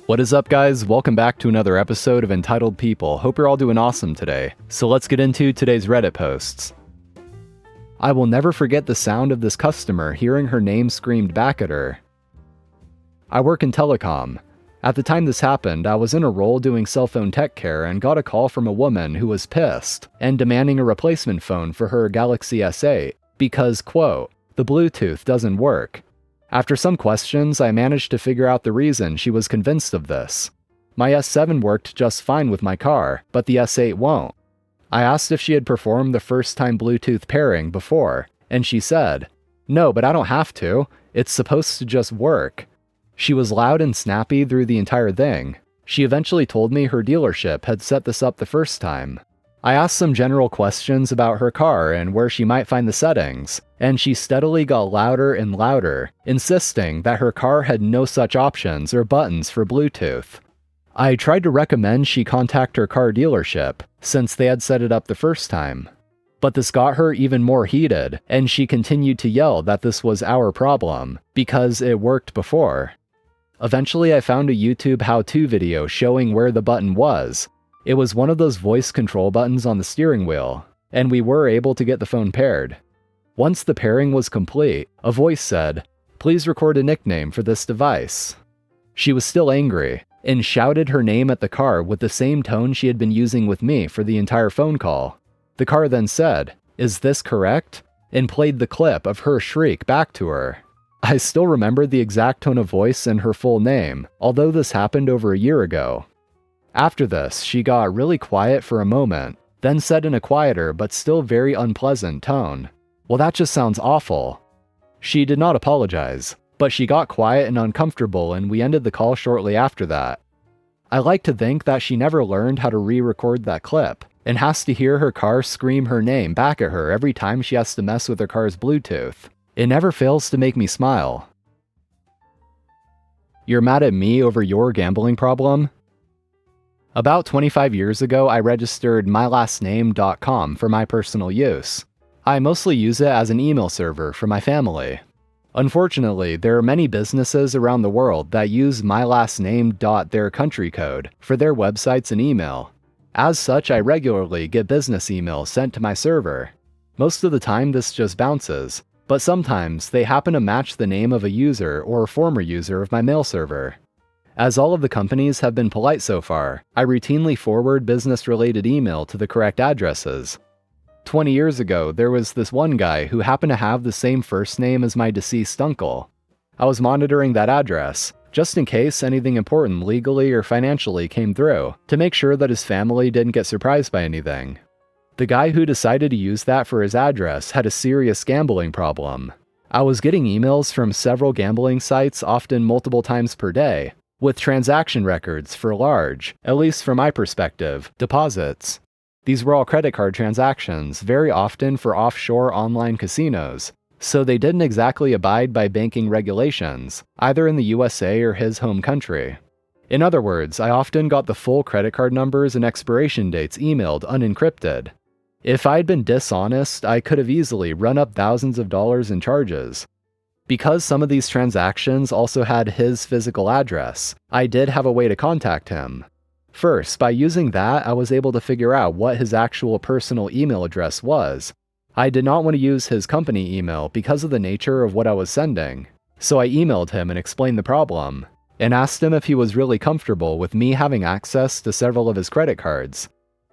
What is up, guys? Welcome back to another episode of Entitled People. Hope you're all doing awesome today. So let's get into today's Reddit posts. I will never forget the sound of this customer hearing her name screamed back at her. I work in telecom. At the time this happened, I was in a role doing cell phone tech care and got a call from a woman who was pissed and demanding a replacement phone for her Galaxy S8 because, quote, the Bluetooth doesn't work. After some questions, I managed to figure out the reason she was convinced of this. My S7 worked just fine with my car, but the S8 won't. I asked if she had performed the first-time Bluetooth pairing before, and she said, "No, but I don't have to. It's supposed to just work." She was loud and snappy through the entire thing. She eventually told me her dealership had set this up the first time. I asked some general questions about her car and where she might find the settings, and she steadily got louder and louder, insisting that her car had no such options or buttons for Bluetooth. I tried to recommend she contact her car dealership, since they had set it up the first time. But this got her even more heated, and she continued to yell that this was our problem, because it worked before. Eventually, I found a YouTube how-to video showing where the button was. It was one of those voice control buttons on the steering wheel, and we were able to get the phone paired. Once the pairing was complete, a voice said, "Please record a nickname for this device." She was still angry, and shouted her name at the car with the same tone she had been using with me for the entire phone call. The car then said, "Is this correct?" and played the clip of her shriek back to her. I still remember the exact tone of voice and her full name, although this happened over a year ago. After this, she got really quiet for a moment, then said in a quieter but still very unpleasant tone, "Well, that just sounds awful." She did not apologize, but she got quiet and uncomfortable, and we ended the call shortly after that. I like to think that she never learned how to re-record that clip, and has to hear her car scream her name back at her every time she has to mess with her car's Bluetooth. It never fails to make me smile. You're mad at me over your gambling problem? About 25 years ago, I registered mylastname.com for my personal use. I mostly use it as an email server for my family. Unfortunately, there are many businesses around the world that use mylastname.their country code for their websites and email. As such, I regularly get business emails sent to my server. Most of the time, this just bounces, but sometimes they happen to match the name of a user or former user of my mail server. As all of the companies have been polite so far, I routinely forward business-related email to the correct addresses. 20 years ago, there was this one guy who happened to have the same first name as my deceased uncle. I was monitoring that address, just in case anything important legally or financially came through, to make sure that his family didn't get surprised by anything. The guy who decided to use that for his address had a serious gambling problem. I was getting emails from several gambling sites, often multiple times per day, with transaction records for large, at least from my perspective, deposits. These were all credit card transactions, very often for offshore online casinos, so they didn't exactly abide by banking regulations, either in the USA or his home country. In other words, I often got the full credit card numbers and expiration dates emailed unencrypted. If I'd been dishonest, I could have easily run up thousands of dollars in charges. Because some of these transactions also had his physical address, I did have a way to contact him. First, by using that, I was able to figure out what his actual personal email address was. I did not want to use his company email because of the nature of what I was sending, so I emailed him and explained the problem, and asked him if he was really comfortable with me having access to several of his credit cards.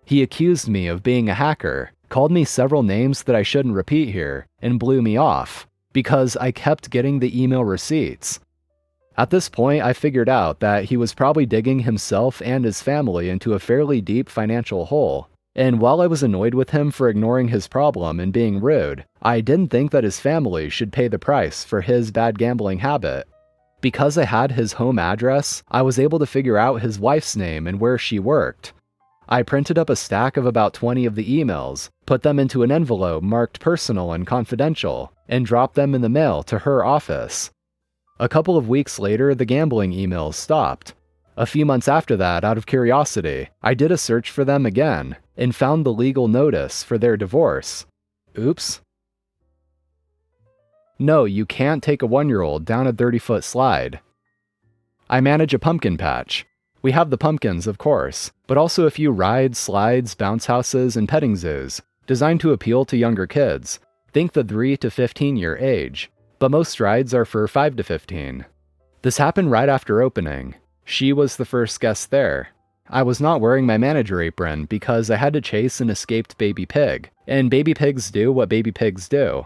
He accused me of being a hacker, called me several names that I shouldn't repeat here, and blew me off, because I kept getting the email receipts. At this point, I figured out that he was probably digging himself and his family into a fairly deep financial hole, and while I was annoyed with him for ignoring his problem and being rude, I didn't think that his family should pay the price for his bad gambling habit. Because I had his home address, I was able to figure out his wife's name and where she worked. I printed up a stack of about 20 of the emails, put them into an envelope marked personal and confidential, and dropped them in the mail to her office. A couple of weeks later, the gambling emails stopped. A few months after that, out of curiosity, I did a search for them again, and found the legal notice for their divorce. Oops. No, you can't take a 1-year-old down a 30-foot slide. I manage a pumpkin patch. We have the pumpkins, of course, but also a few rides, slides, bounce houses, and petting zoos, designed to appeal to younger kids. Think the 3 to 15-year age, but most rides are for 5 to 15. This happened right after opening. She was the first guest there. I was not wearing my manager apron because I had to chase an escaped baby pig, and baby pigs do what baby pigs do.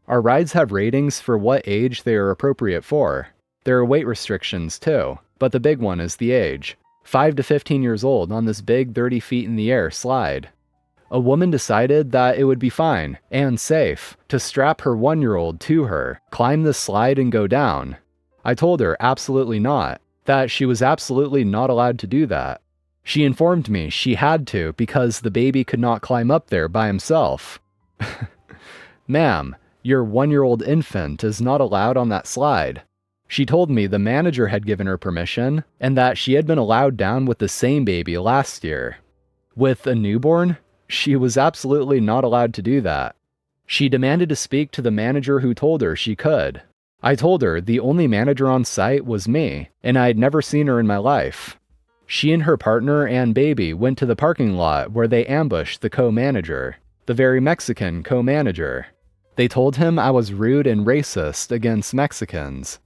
Our rides have ratings for what age they are appropriate for. There are weight restrictions too, but the big one is the age. 5 to 15 years old on this big 30 feet in the air slide. A woman decided that it would be fine and safe to strap her 1-year-old to her, climb the slide and go down. I told her absolutely not, that she was absolutely not allowed to do that. She informed me she had to because the baby could not climb up there by himself. Ma'am, your 1-year-old infant is not allowed on that slide. She told me the manager had given her permission and that she had been allowed down with the same baby last year. With a newborn, she was absolutely not allowed to do that. She demanded to speak to the manager who told her she could. I told her the only manager on site was me, and I had never seen her in my life. She and her partner and baby went to the parking lot where they ambushed the co-manager, the very Mexican co-manager. They told him I was rude and racist against Mexicans.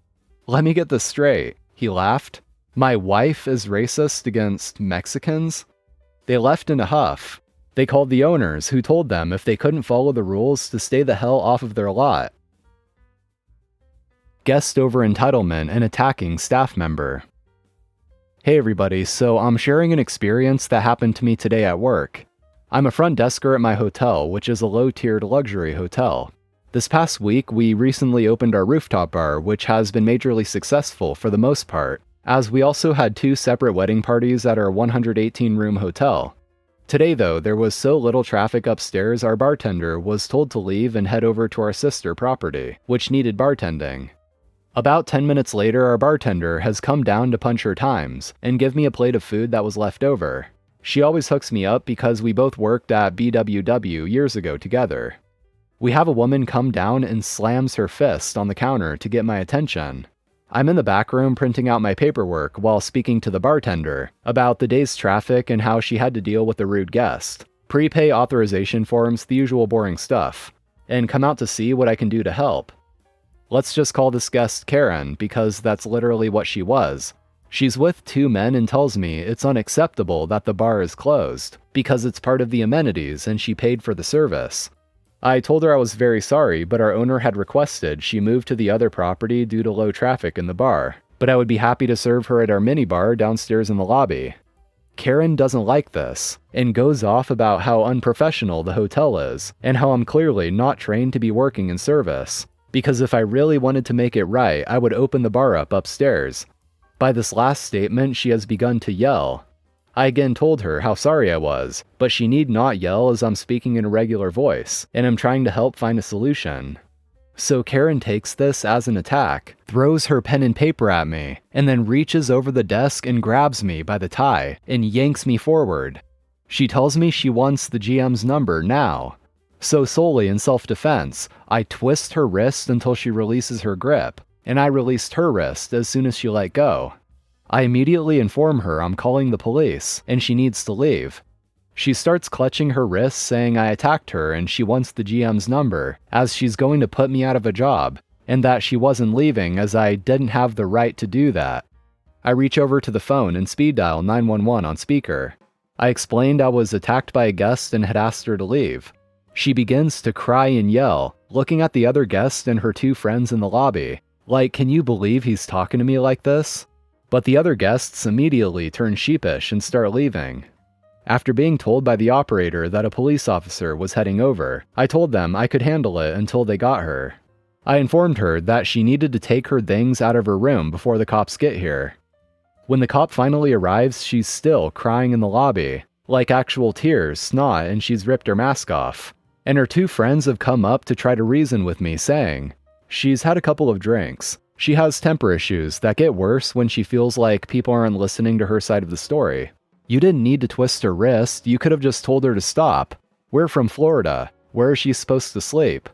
Let me get this straight, he laughed. My wife is racist against Mexicans? They left in a huff. They called the owners, who told them if they couldn't follow the rules to stay the hell off of their lot. Guest over entitlement and attacking staff member. Hey everybody, so I'm sharing an experience that happened to me today at work. I'm a front desker at my hotel, which is a low-tiered luxury hotel. This past week, we recently opened our rooftop bar, which has been majorly successful for the most part, as we also had 2 separate wedding parties at our 118-room hotel. Today though, there was so little traffic upstairs our bartender was told to leave and head over to our sister property, which needed bartending. About 10 minutes later, our bartender has come down to punch her times and give me a plate of food that was left over. She always hooks me up because we both worked at BWW years ago together. We have a woman come down and slams her fist on the counter to get my attention. I'm in the back room printing out my paperwork while speaking to the bartender about the day's traffic and how she had to deal with a rude guest, prepay authorization forms, the usual boring stuff, and come out to see what I can do to help. Let's just call this guest Karen because that's literally what she was. She's with 2 men and tells me it's unacceptable that the bar is closed because it's part of the amenities and she paid for the service. I told her I was very sorry, but our owner had requested she move to the other property due to low traffic in the bar, but I would be happy to serve her at our mini bar downstairs in the lobby. Karen doesn't like this, and goes off about how unprofessional the hotel is, and how I'm clearly not trained to be working in service, because if I really wanted to make it right, I would open the bar up upstairs. By this last statement, she has begun to yell. I again told her how sorry I was, but she need not yell as I'm speaking in a regular voice, and I'm trying to help find a solution. So Karen takes this as an attack, throws her pen and paper at me, and then reaches over the desk and grabs me by the tie and yanks me forward. She tells me she wants the GM's number now. So solely in self-defense, I twist her wrist until she releases her grip, and I released her wrist as soon as she let go. I immediately inform her I'm calling the police, and she needs to leave. She starts clutching her wrists saying I attacked her and she wants the GM's number, as she's going to put me out of a job, and that she wasn't leaving as I didn't have the right to do that. I reach over to the phone and speed dial 911 on speaker. I explained I was attacked by a guest and had asked her to leave. She begins to cry and yell, looking at the other guest and her 2 friends in the lobby, like, can you believe he's talking to me like this? But the other guests immediately turn sheepish and start leaving. After being told by the operator that a police officer was heading over, I told them I could handle it until they got her. I informed her that she needed to take her things out of her room before the cops get here. When the cop finally arrives, she's still crying in the lobby, like actual tears, snot, and she's ripped her mask off. And her 2 friends have come up to try to reason with me, saying, she's had a couple of drinks. She has temper issues that get worse when she feels like people aren't listening to her side of the story. You didn't need to twist her wrist, you could have just told her to stop. We're from Florida. Where is she supposed to sleep?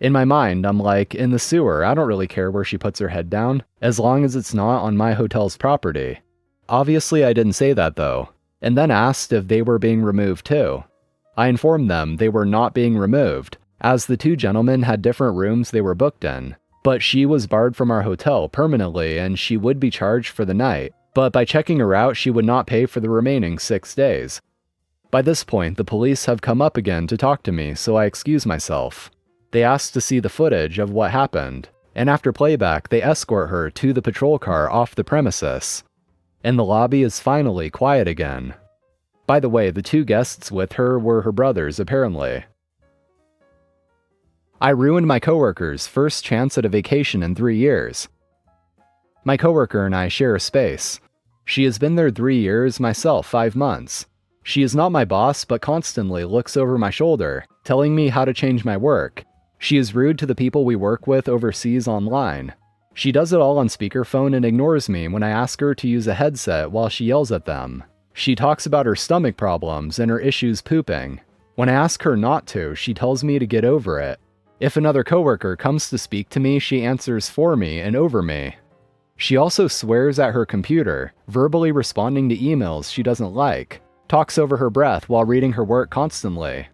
In my mind, I'm like, in the sewer, I don't really care where she puts her head down, as long as it's not on my hotel's property. Obviously, I didn't say that though, and then asked if they were being removed too. I informed them they were not being removed, as the two gentlemen had different rooms they were booked in, but she was barred from our hotel permanently and she would be charged for the night, but by checking her out, she would not pay for the remaining 6 days. By this point, the police have come up again to talk to me, so I excuse myself. They asked to see the footage of what happened, and after playback, they escort her to the patrol car off the premises. And the lobby is finally quiet again. By the way, the two guests with her were her brothers, apparently. I ruined my coworker's first chance at a vacation in 3 years. My coworker and I share a space. She has been there 3 years, myself 5 months. She is not my boss, but constantly looks over my shoulder, telling me how to change my work. She is rude to the people we work with overseas online. She does it all on speakerphone and ignores me when I ask her to use a headset while she yells at them. She talks about her stomach problems and her issues pooping. When I ask her not to, she tells me to get over it. If another coworker comes to speak to me, she answers for me and over me. She also swears at her computer, verbally responding to emails she doesn't like, talks over her breath while reading her work constantly.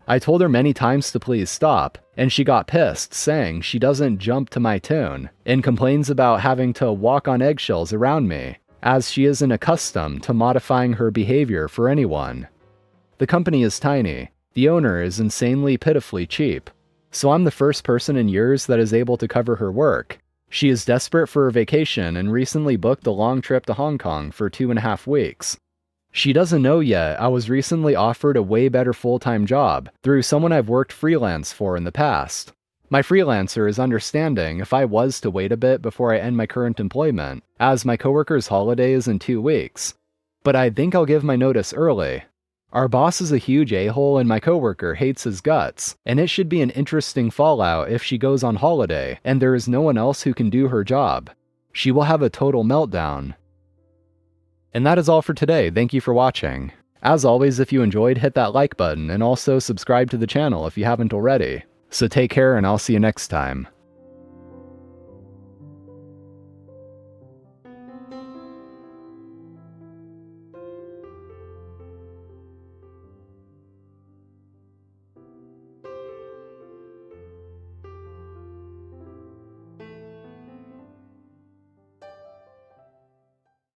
I told her many times to please stop, and she got pissed, saying she doesn't jump to my tune, and complains about having to walk on eggshells around me, as she isn't accustomed to modifying her behavior for anyone. The company is tiny, the owner is insanely pitifully cheap, so I'm the first person in years that is able to cover her work. She is desperate for a vacation and recently booked a long trip to Hong Kong for 2.5 weeks. She doesn't know yet I was recently offered a way better full-time job through someone I've worked freelance for in the past. My freelancer is understanding if I was to wait a bit before I end my current employment, as my coworker's holiday is in 2 weeks. But I think I'll give my notice early. Our boss is a huge a-hole and my coworker hates his guts, and it should be an interesting fallout if she goes on holiday and there is no one else who can do her job. She will have a total meltdown. And that is all for today. Thank you for watching. As always, if you enjoyed, hit that like button and also subscribe to the channel if you haven't already. So take care and I'll see you next time.